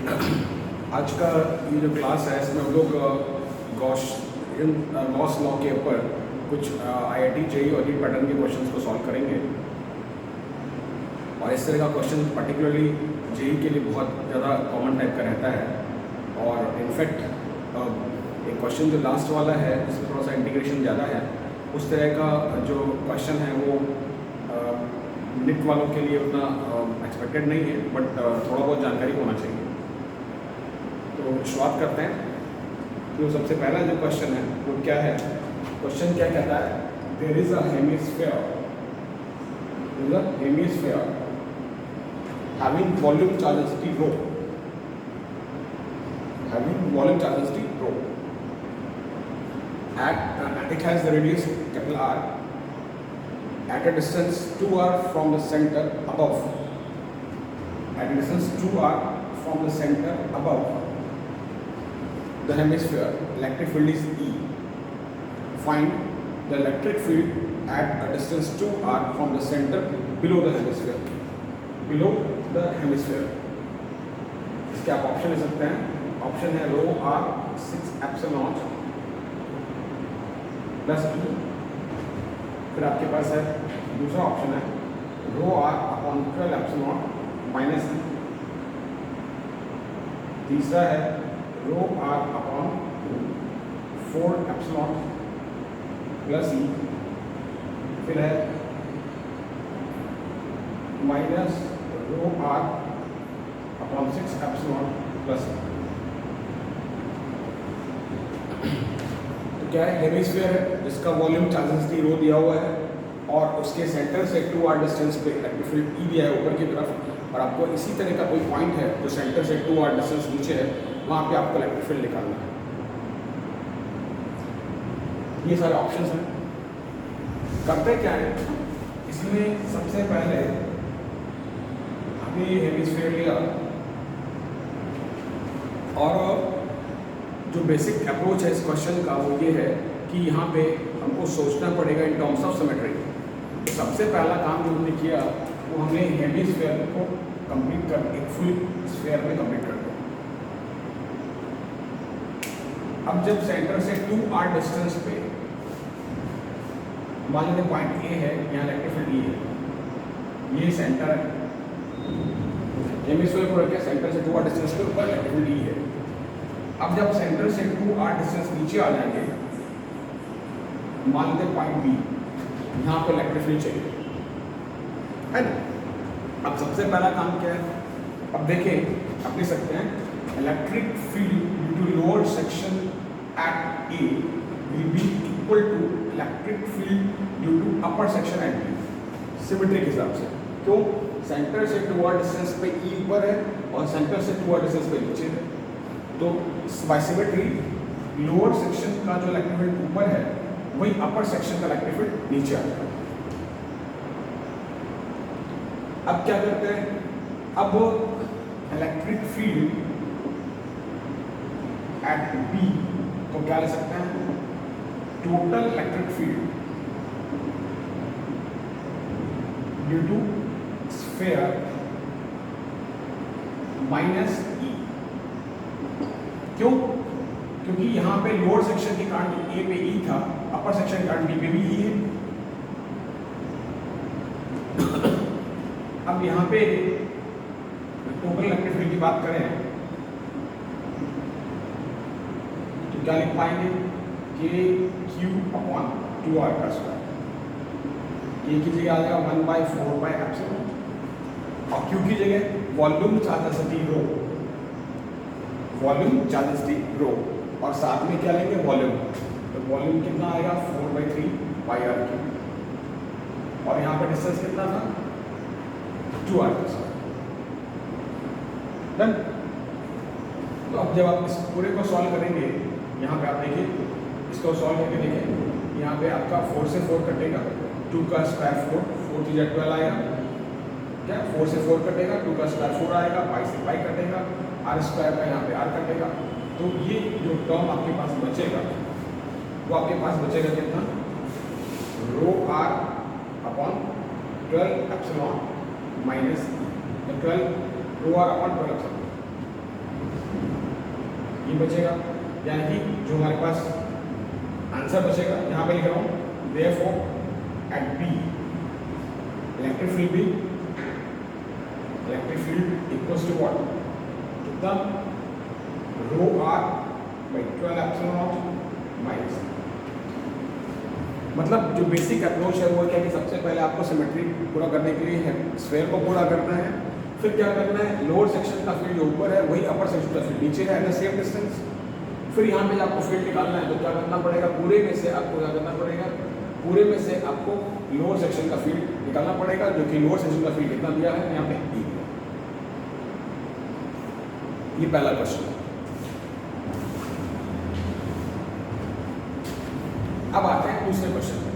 आज का ये जो क्लास है इसमें हम लोग गॉस लॉ के ऊपर कुछ आईआईटी जेईई और नीट पैटर्न के क्वेश्चंस को सॉल्व करेंगे। और इस तरह का क्वेश्चन पर्टिकुलरली जेईई के लिए बहुत ज़्यादा कॉमन टाइप का रहता है। और इनफैक्ट एक क्वेश्चन जो लास्ट वाला है जिसमें थोड़ा सा इंटीग्रेशन ज़्यादा है, उस तरह का जो क्वेश्चन है वो नीट वालों के लिए उतना एक्सपेक्टेड नहीं है, बट थोड़ा बहुत जानकारी होना चाहिए। तो शुरुआत करते हैं। तो सबसे पहला जो क्वेश्चन है वो क्या है? क्वेश्चन क्या कहता है? There is a hemisphere having volume charge density rho, at it has the radius capital R at a distance 2r from the center above. At a distance 2r from the center above the hemisphere, electric field is E. Find the electric field at a distance 2r from the center below the hemisphere. इसके आप option ले सकते हैं। Option है rho R 6 epsilon plus e. फिर आपके पास है दूसरा ऑप्शन है rho R upon 12 epsilon minus e. तीसरा है rho R upon 4 epsilon plus e. फिर है minus rho R upon 6 epsilon plus. तो क्या है? हेमिस्फीयर है जिसका वॉल्यूम चार्ज डेंसिटी रो दिया हुआ है और उसके सेंटर से 2r डिस्टेंस पे इलेक्ट्रिक फील्ड ई दिया है ऊपर की तरफ। और आपको इसी तरह का कोई पॉइंट है जो सेंटर से 2r डिस्टेंस नीचे है, वहाँ पे आपको इलेक्ट्रिक फील्ड निकालना है। ये सारे ऑप्शंस हैं। करते क्या है इसमें? सबसे पहले हमने हेमिस्फीयर लिया और जो बेसिक अप्रोच है इस क्वेश्चन का वो ये है कि यहाँ पे हमको सोचना पड़ेगा इन टर्म्स ऑफ सिमेट्री। तो सबसे पहला काम जो हमने किया वो हमने हेमिस्फीयर को कंप्लीट कर एक फुल स्फीयर में कंप्लीट कर दिया। अब जब सेंटर से 2r डिस्टेंस पे मान लीजिए पॉइंट ए है, यहाँ इलेक्ट्रिक फील्ड ई है, ये सेंटर है। हेमिस्फीयर को रखे सेंटर से 2r डिस्टेंस पे ऊपर इलेक्ट्रिक फील्ड ई है। अब जब सेंटर से 2r डिस्टेंस नीचे आ जाएंगे, मान लेते पॉइंट बी, यहाँ पर इलेक्ट्रिक फील्ड चाहिए है ना। अब सबसे पहला काम क्या है? अब देखें, आप लिख सकते हैं electric field due to lower section at A will be equal to electric field due to upper section at B. Symmetry के हिसाब से क्यों? सेंटर से 2r डिस्टेंस पे ई ऊपर है और सेंटर से 2r डिस्टेंस पे नीचे है। तो बाय सिमेट्री लोअर सेक्शन का जो इलेक्ट्रिक फील्ड ऊपर है वही अपर सेक्शन का इलेक्ट्रिक फील्ड नीचे आ जाएगा। अब क्या करते हैं? अब इलेक्ट्रिक फील्ड एट बी को क्या ले सकते हैं? Total electric field due to sphere minus E. क्यों? क्योंकि यहाँ पे लोअर सेक्शन के कारण ए पे ई था, अपर सेक्शन के कारण बी पे भी ई है। अब यहाँ पे टोटल इलेक्ट्रिक फील्ड की बात करें तो क्या लिख पाएंगे? के क्यू अपॉन 2r का स्क्वायर। के की जगह आ जाएगा 1/4 और क्यू की जगह वॉल्यूम चार्ज डेंसिटी रो, और साथ में क्या लेंगे? वॉल्यूम। तो वॉल्यूम कितना आएगा? 4/3 और यहाँ पर डिस्टेंस कितना था? 2r का स्क्वायर। डन। तो अब जब आप इस पूरे को सॉल्व करेंगे, यहाँ पे आप देखिए, इसको सॉल्व करके देखें, यहाँ पे आपका 4 से 4 कटेगा, 2 का स्क्वायर 4 3 12 आएगा। क्या 4 से 4 कटेगा, 2 का स्क्वायर 4 आएगा, 5 से 5 कटेगा, r स्क्वायर का यहाँ पे r कटेगा। तो ये जो टर्म आपके पास बचेगा वो आपके पास बचेगा कितना? रो r अपॉन 12 एप्सिलॉन माइनस 12 रो r अपॉन 12 एप्सिलॉन। ये बचेगा, यानी कि जो हमारे पास आंसर बचेगा यहाँ पे लिख रहा हूँ, therefore at B electric field equals to what, कितना, rho R by 12 epsilon not minus. मतलब जो बेसिक अप्रोच है वो क्या कि सबसे पहले आपको सिमेट्री पूरा करने के लिए स्फीयर को पूरा करना है, फिर क्या करना है, लोअर सेक्शन का फील्ड जो ऊपर है वही अपर सेक्शन का फील्ड नीचे है एट द सेम डिस्टेंस। फिर यहाँ पे आपको फील्ड निकालना है तो क्या करना पड़ेगा, पूरे में से आपको क्या करना पड़ेगा, पूरे में से आपको लोअर सेक्शन का फील्ड निकालना पड़ेगा, जो कि लोअर सेक्शन का फील्ड कितना दिया है यहाँ पे E दिया। ये पहला क्वेश्चन है। अब आते हैं दूसरे क्वेश्चन पे।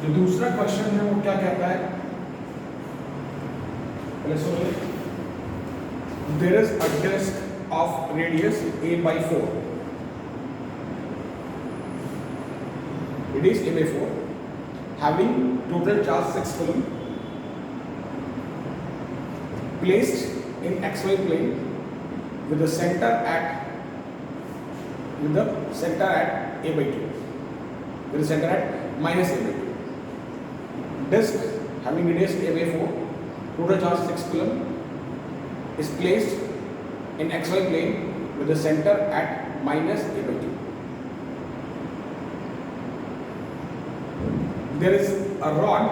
जो दूसरा क्वेश्चन है वो क्या कहता है, पहले सुनिए, there is a disc of radius a/4, it is a/4 having total charge 6 coulomb placed in xy plane with the center at a/2, with the center at -a/2. Disk having radius a/4, total charge 6 coulomb, is placed in xy plane with the center at -a/2. There is a rod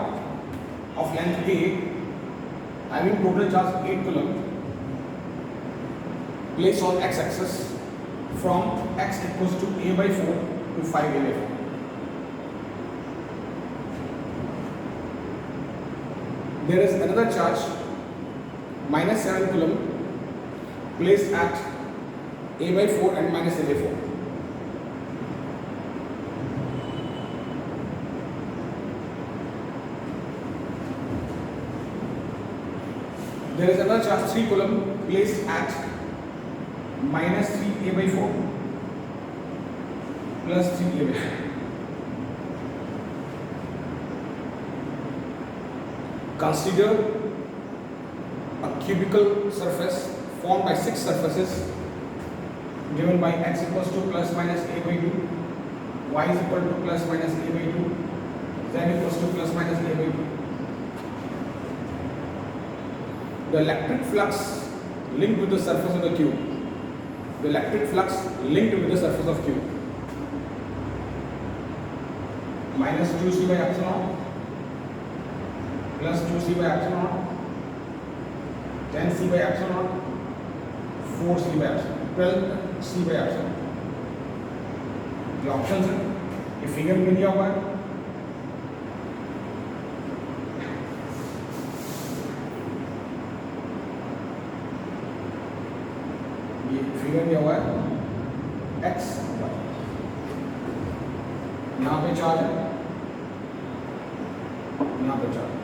of length a having total charge 8 coulomb placed on x-axis from x equals to a/4 to 5a/4. There is another charge -7 coulomb placed at a/4 and -a/4. There is another charge 3 coulomb placed at -3a/4 plus 3a/4. Consider a cubical surface formed by 6 surfaces given by x equals to ± a/2, y is equal to ± a/2, z equals to ± a/2. The electric flux linked with the surface of the cube. The electric flux linked with the surface of cube. -2c by epsilon plus 2c by epsilon, 10c by epsilon, 4c by epsilon, 12c by epsilon. ये option है, ये figure में दिया हुआ है। ये figure दिया हुआ है x, y, यहाँ पे चार्ज है, यहाँ पे चार्ज।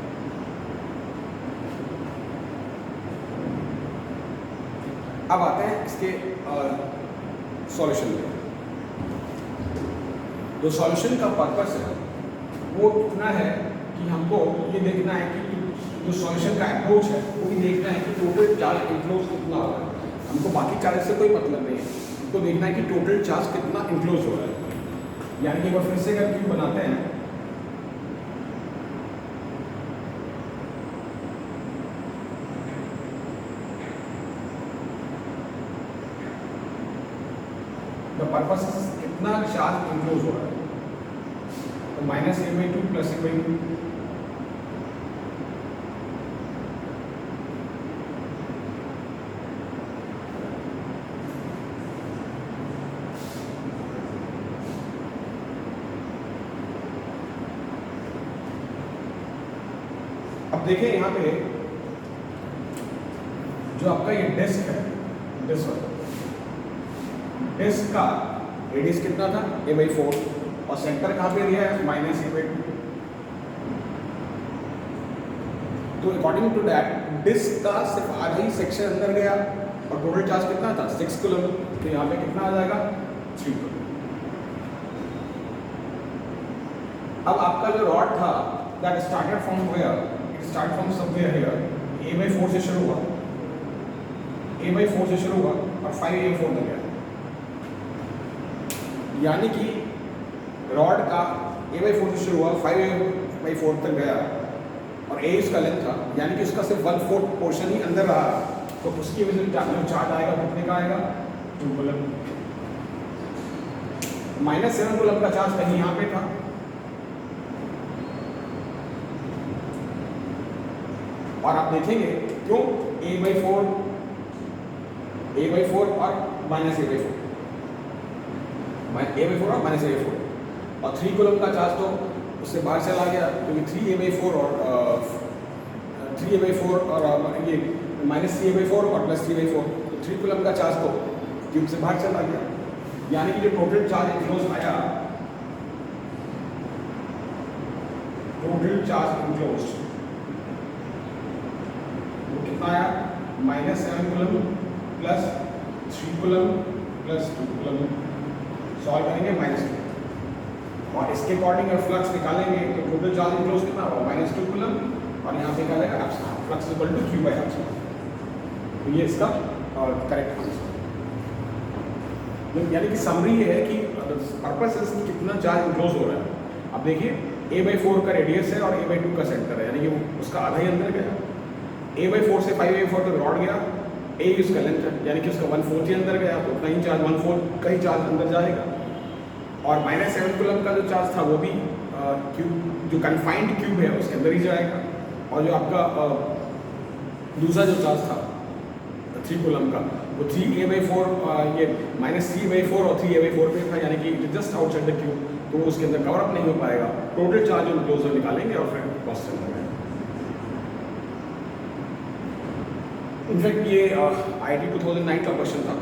अब आते हैं इसके सॉल्यूशन में। जो सॉल्यूशन का पर्पस है वो इतना है कि हमको ये देखना है कि जो सॉल्यूशन का अप्रोच है वो भी देखना है कि टोटल चार्ज इंक्लोज कितना हो रहा है। हमको बाकी चार्ज से कोई मतलब नहीं है, हमको देखना है कि टोटल चार्ज कितना इंक्लोज हो रहा है। यानी कि एक बार फिर से अगर क्यूब बनाते हैं, पर्पस कितना चार्ज इंक्लोज हो रहा है, तो -a/2 प्लस a/2, अब देखें यहाँ पे जो आपका ये डिस्क है, डिस्क का रेडियस कितना था a/4 और सेंटर कहाँ पे दिया है -a/2। तो अकॉर्डिंग टू दैट डिस्क का सिर्फ आधा ही सेक्शन अंदर गया और टोटल चार्ज कितना था 6 कूलम, तो यहाँ पे कितना आ जाएगा 3 कूलम। अब आपका जो रॉड था that started from where, it start from somewhere here, A/4 से शुरू हुआ, A/4 से शुरू हुआ और 5A4 तक गया, यानी कि रॉड का A/4 से शुरू हुआ 5A/4 तक गया और A इसका लेंथ था, यानी कि उसका सिर्फ 1/4 पोर्शन ही अंदर रहा, तो उसकी वजह से चार्ज आएगा कितने का आएगा, 2 कूलम। -7 कूलम का चार्ज कहीं यहाँ पे था, और आप देखेंगे क्यों A/4 और -A/4 और -A/4 और 3 कूलम का चार्ज तो उससे बाहर चला गया, क्योंकि 3A/4 और ये -3A/4 और +3A/4, तो 3 कूलम का चार्ज तो ट्यूब से बाहर चला गया, यानी कि जो टोटल चार्ज इनक्लोज आया, टोटल चार्ज इनक्लोज वो कितना आया, -7 coulomb plus 3 coulomb plus 2 coulomb. Solve करेंगे -2 और इसके अकॉर्डिंग अगर फ्लक्स निकालेंगे तो टोटल चार्ज इनक्लोज कितना होगा, -2 कूलम, और यहाँ पे क्या आएगा एप्सिलॉन, फ्लक्स इक्वल टू Q/एप्सिलॉन। तो ये इसका करेक्ट आंसर, यानी कि समरी ये है कि पर्पस है कितना चार्ज इनक्लोज हो रहा है। अब देखिए A/4 का रेडियस है और A/2 का सेंटर है, यानी कि वो उसका आधा ही अंदर गया। A/4 से 5A/4 तक रॉड गया, A उसका लेंथ है, यानी कि उसका 1/4 ही अंदर गया, तो उतना ही चार्ज 1/4 का ही चार्ज अंदर जाएगा। और -7 कूलम का जो चार्ज था वो भी क्यूब, जो कन्फाइंड क्यूब है उसके अंदर ही जाएगा, और जो आपका दूसरा जो चार्ज था 3 कूलम का, वो 3A/4 ये -3A/4 और 3A/4 पे था, यानी कि जस्ट आउटसाइड द क्यूब, तो वो उसके अंदर कवर अप नहीं हो पाएगा। टोटल चार्ज हम क्लोजर निकालेंगे और फिर क्वेश्चन करेंगे। इनफैक्ट ये IIT 2009 का क्वेश्चन था।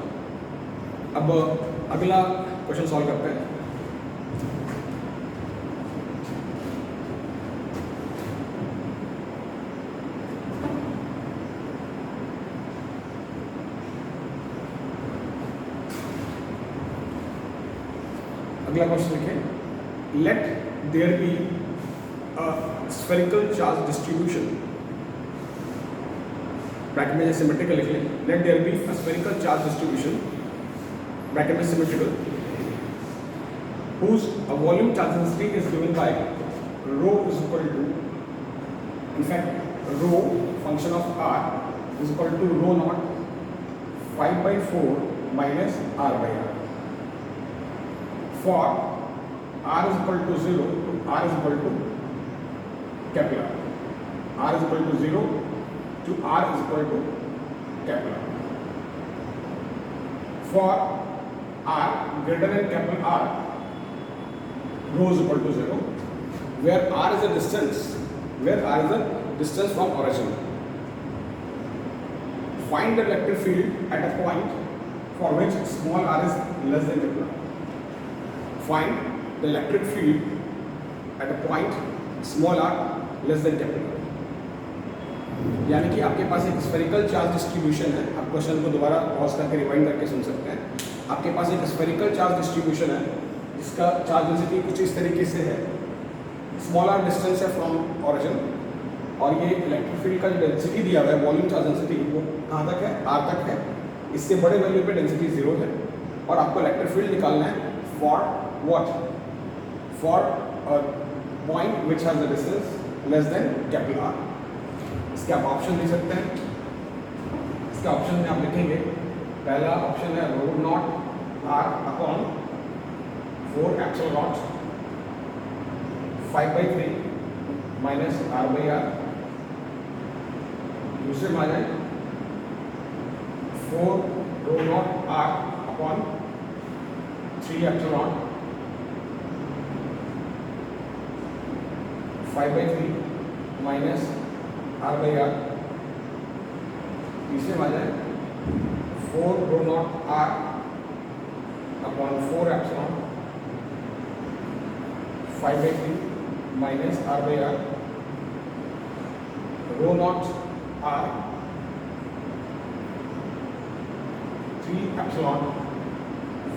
अब अगला क्वेश्चन सॉल्व करते हैं। अगला क्वेश्चन लिखें, let there be a spherical charge distribution, bracket में सिमेट्रिकल लिख लें, let there be a spherical charge distribution, bracket में symmetrical, whose volume charge density is given by rho is equal to, in fact rho function of r is equal to rho naught 5/4 minus r by r. For r is equal to 0 to r is equal to capital R is equal to 0 to r is equal to capital R. For r greater than capital R, rho is equal to 0, where r is a distance from origin. Find the electric field at a point for which small r is less than capital R. Find the electric field at a point small r less than capital R. यानी कि आपके पास एक spherical charge distribution है, आप question को दोबारा pause करके rewind करके सुन सकते हैं। आपके पास एक स्फेरिकल चार्ज डिस्ट्रीब्यूशन है जिसका चार्ज डेंसिटी कुछ इस तरीके से है, स्मॉल आर डिस्टेंस है फ्रॉम ऑरिजिन, और ये इलेक्ट्रिक फील्ड का जो डेंसिटी दिया हुआ है, वॉल्यूम चार्ज डेंसिटी, वो कहाँ तक है, r तक है। इससे बड़े वैल्यू पे डेंसिटी 0 है, और आपको इलेक्ट्रिक फील्ड निकालना है for what, for point which has the distance less than capital R। इसके आप ऑप्शन दे सकते हैं। इसके ऑप्शन में आप लिखेंगे, पहला ऑप्शन है rho not r upon 4 epsilon not 5/3 minus r by r। दूसरे में आ जाए 4 rho not r upon 3 epsilon not 5/3 minus r by r। तीसरे में आ जाए 4 rho not r upon 4 epsilon 5/3 minus r by r। Rho not r 3 epsilon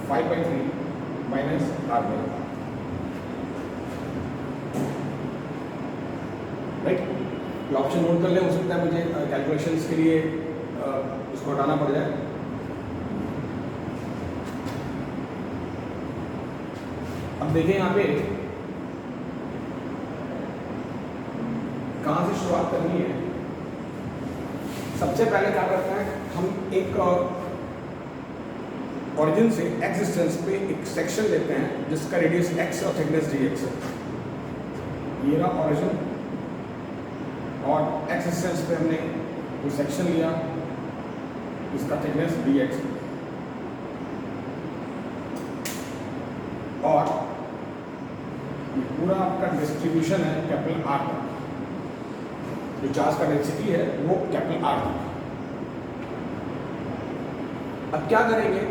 5/3 minus r by r। Right, ये option note कर ले, हो सकता है मुझे कैलकुलेशंस के लिए इसको हटाना पड़ जाए। अब देखें यहाँ पे कहाँ से शुरुआत करनी है। सबसे पहले क्या करते हैं, हम एक ऑरिजिन से एक्स डिस्टेंस पे एक सेक्शन लेते हैं जिसका रेडियस x और थिकनेस dx है। ये रहा ऑरिजिन, और एक्स डिस्टेंस पे हमने वो सेक्शन लिया जिसका थिकनेस dx है, और ये पूरा आपका डिस्ट्रीब्यूशन है कैपिटल R तक। जो चार्ज का डेंसिटी है वो कैपिटल R तक। अब क्या करेंगे,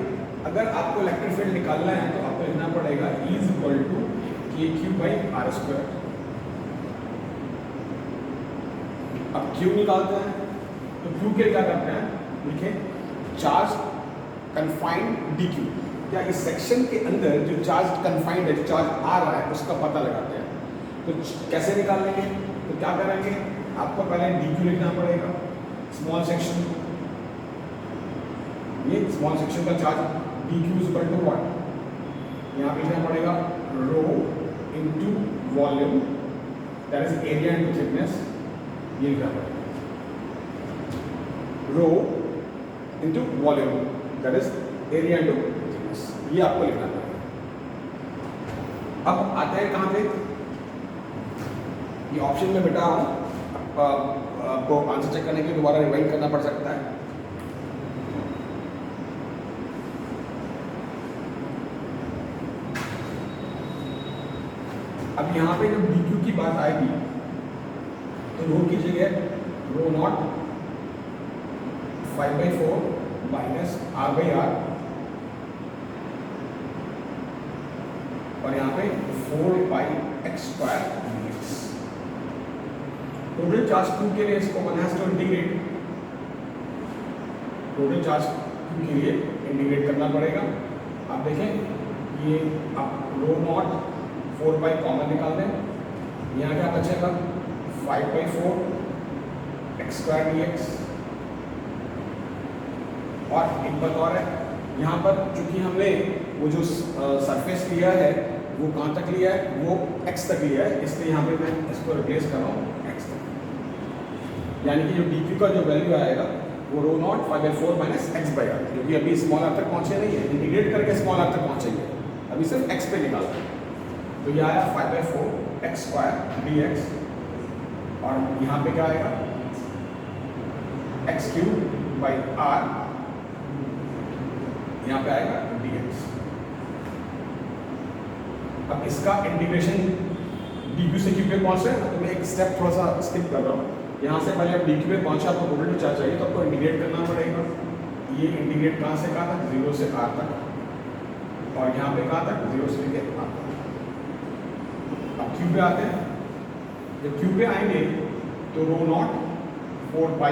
अगर आपको इलेक्ट्रिक फील्ड निकालना है तो आपको लिखना पड़ेगा E is equal to KQ/R²। अब Q निकालते हैं तो Q के क्या करते हैं, लिखें चार्ज कन्फाइंड DQ। क्या इस सेक्शन के अंदर जो चार्ज कन्फाइंड है, जो चार्ज आ रहा है, उसका पता लगाते हैं। तो कैसे निकाल लेंगे, तो क्या करेंगे, आपको पहले DQ लिखना पड़ेगा, स्मॉल सेक्शन, ये स्मॉल सेक्शन का charge DQ is equal to what, यहाँ पे लिखना पड़ेगा rho into volume that is area into thickness. ये लिखना पड़ेगा rho into volume that is area into thickness, ये आपको लिखना पड़ेगा। अब आते हैं कहाँ पे, ये ऑप्शन में बेटा हूँ, आपको आंसर चेक करने के लिए दोबारा रिवाइंड करना पड़ सकता है। अब यहाँ पे जब DQ की बात आएगी तो रो की जगह रो नॉट 5/4 माइनस R/R, और यहाँ पे 4πx² dx। Total charge Q के लिए इसको 1 has to integrate, total charge Q के लिए इंटीग्रेट करना पड़ेगा। आप देखें ये आप रो नॉट 4π कॉमन निकाल दें, यहाँ क्या बचेगा 5/4 x² dx। और एक बात और है, यहाँ पर चूंकि हमने वो जो सरफेस लिया है वो कहाँ तक लिया है, वो x तक लिया है, इसलिए यहाँ पे मैं इसको रिप्लेस कर रहा हूँ x तक। यानी कि जो DQ का जो वैल्यू आएगा वो रो नॉट 5/4 माइनस x/r, क्योंकि अभी स्मॉल r तक पहुँचे नहीं है, इंटीग्रेट करके स्मॉल r तक पहुँचेंगे, अभी सिर्फ x पे निकालना है। तो ये आया 5/4 x² dx, और यहाँ पे क्या आएगा x³/r, यहाँ पे आएगा dx। अब इसका इंटीग्रेशन DQ से Q पे पहुँच रहे हैं, तो मैं एक स्टेप थोड़ा सा स्किप कर रहा हूँ। यहाँ से पहले अब DQ पे पहुँचा, आपको टोटल चार्ज चाहिए तो आपको इंटीग्रेट करना पड़ेगा। ये इंटीग्रेट कहाँ से कहाँ तक, 0 से R तक, और यहाँ पे कहाँ तक, 0 से लेके R तक। अब Q पे आते हैं, जब Q पे आएंगे तो रो नॉट 4π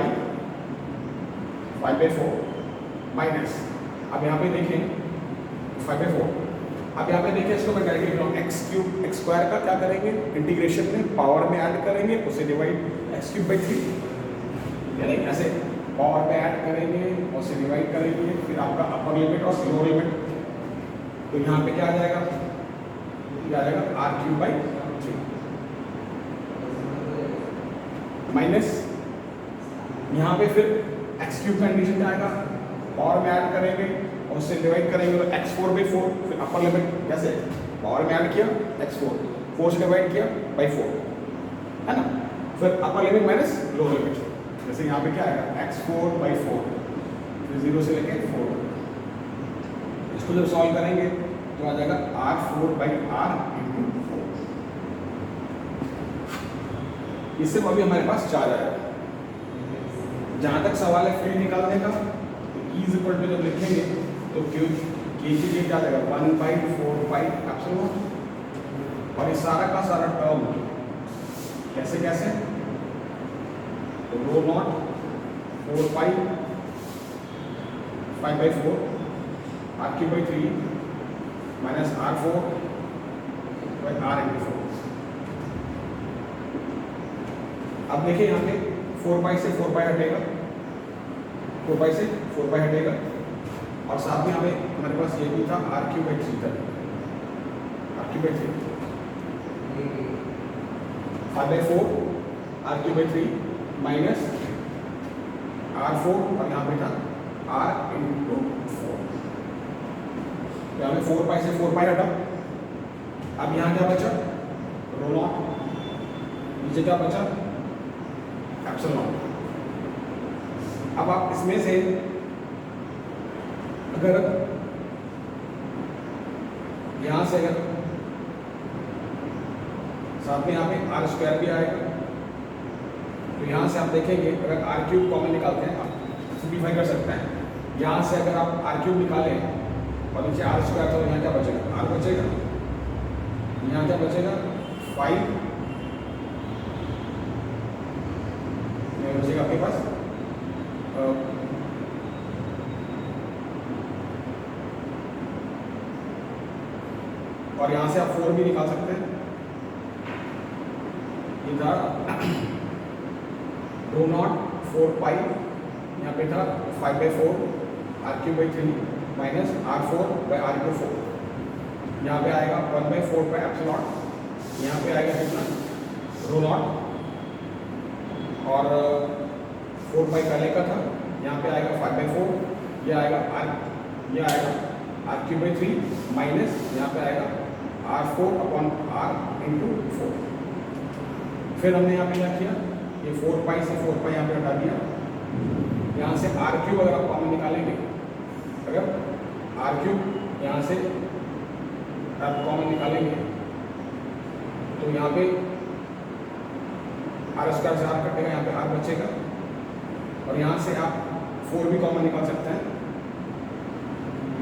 5/4 माइनस, अब यहाँ पे देखें 5/4, अब यहाँ पे देखें इसको मैं डायरेक्टली लिख रहा हूँ x³ x² का क्या करेंगे, इंटीग्रेशन में पावर में ऐड करेंगे, उसे डिवाइड x³/3, यानी ऐसे पावर में ऐड करेंगे, उसे डिवाइड करेंगे, फिर आपका अपर लिमिट और लोअर लिमिट, तो यहाँ पे क्या आ जाएगा, ये आ जाएगा R³/3 माइनस, यहाँ पे फिर x³ का इंटीग्रेशन क्या आएगा, पावर में ऐड करेंगे और उससे डिवाइड करेंगे तो x4/4, फिर अपर लिमिट कैसे, पावर में ऐड किया x4, 4 से डिवाइड किया by 4, है ना, फिर upper limit minus lower limit, जैसे यहाँ पे क्या आएगा x4/4, फिर 0 से लेके 4, इसको जब सॉल्व करेंगे तो आ जाएगा R4/R × 4। इससे अभी हमारे पास चार्ज आएगा। जहाँ तक सवाल है फील्ड निकालने का, तो E इज इक्वल टू जब लिखेंगे तो Q के लिए क्या आएगा 1/4πε, और ये सारा का सारा टर्म कैसे कैसे, तो रो नॉट 4π 5/4 R³/3 माइनस R4/R × 4। अब देखिए यहाँ पे 4 पाई से 4 पाई हटेगा, 4 पाई से 4 पाई हटेगा, और साथ में यहाँ पे हमारे पास ये भी था r³ था, r³/3 5/4 r³/3 माइनस r4, और यहाँ पे था r/4। तो यहाँ पे 4 पाई से 4 पाई हटा। अब यहाँ क्या बचा, ρ0, नीचे क्या बचा, एप्सिलॉन। अब आप इसमें से अगर यहाँ से अगर साथ में यहाँ पे r² भी आएगा, तो यहाँ से आप देखेंगे अगर r³ कॉमन निकालते हैं, आप सिंप्लीफाई कर सकते हैं। यहाँ से अगर आप r³ निकालें और नीचे r² तो यहाँ क्या बचेगा, r बचेगा, यहाँ क्या बचेगा 5, यहाँ बचेगा आपके पास और यहाँ से आप 4 भी निकाल सकते हैं। ये था ρ0 4 पाई, यहाँ पे था 5/4 r³/3 माइनस r4/r²/4। यहाँ पे आएगा 1/4 पे एप्सिलॉन, यहाँ पे आएगा कितना ρ0, और 4 पाई पहले का था, यहाँ पे आएगा 5/4, ये आएगा r³/3 माइनस यहाँ पे आएगा r4/r×4। फिर हमने यहाँ पे क्या किया, ये 4 पाई से 4 पाई यहाँ पे हटा दिया। यहाँ से r³ अगर आप कॉमन निकालेंगे, अगर r³ यहाँ से आप कॉमन निकालेंगे तो यहाँ पे r² से r कटेगा, यहाँ पे r बचेगा, और यहाँ से आप 4 भी कॉमन निकाल सकते हैं,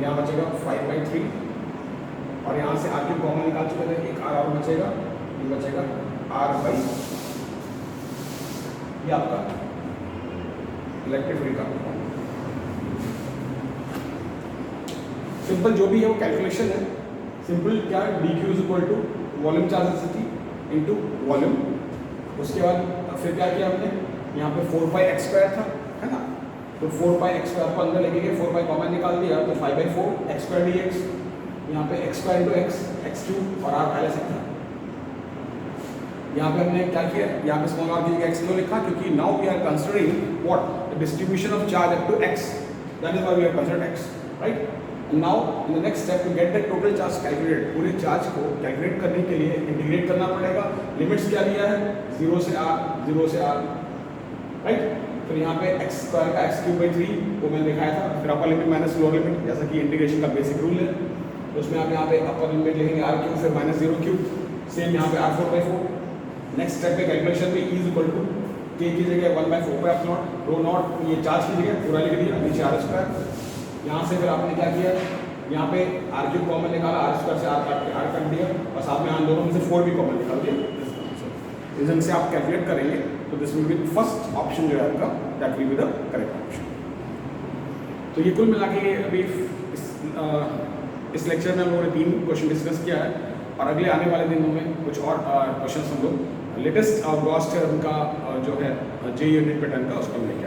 यहाँ बचेगा 5/3, और यहाँ से r³ कॉमन निकाल चुके थे, एक r और बचेगा, ये बचेगा r/, ये आपका इलेक्ट्रिक फील्ड का सिंपल जो भी है वो कैलकुलेशन है। सिंपल क्या है, dq is equal to volume charge density into volume. उसके बाद फिर क्या किया हमने, यहाँ पे 4 पाई x² था, है ना, तो 4 पाई x² को अंदर लेके गए, 4 पाई कॉमन निकाल दिया, तो 5/4 x² dx, यहाँ पे x² into x, x³ और r पहले से था। यहाँ पे हमने क्या किया, यहाँ पे स्मॉल r की जगह x क्यों लिखा, क्योंकि now we are considering what, the distribution of charge up to x, that is why we have considered x, right. Now in the next step to get the total charge calculated, पूरे charge को calculate करने के लिए integrate करना पड़ेगा। Limits क्या दिया है, 0 से r, 0 से r, राइट। फिर यहाँ पे x² का x³/3 वो मैंने दिखाया था, फिर upper limit minus lower limit, जैसा कि इंटीग्रेशन का बेसिक रूल है। तो उसमें आप यहाँ पे अपर लिमिट लिखेंगे r³ फिर -0³, सेम यहाँ पे r4/4। नेक्स्ट स्टेप पे कैलकुलेशन में e is equal to k की जगह 1/4 पे एप्सिलॉन, ρ0 ये चार्ज की जगह पूरा लिख दिया, नीचे r²। यहाँ से फिर आपने क्या किया, यहाँ पे r³ कॉमन निकाला, r² से r कट दिया, और साथ में दोनों में से 4 भी कॉमन निकाल दिया। रीजन से आप कैलकुलेट करेंगे तो this will be first option जो है आपका, that will be the correct option. तो ये कुल मिला के अभी इस लेक्चर में हम लोगों ने 3 क्वेश्चन डिस्कस किया है, और अगले आने वाले दिनों में कुछ और क्वेश्चन हम लोग लेटेस्ट गॉस थ्योरम का जो है जे यूनिट पैटर्न का उसको लेके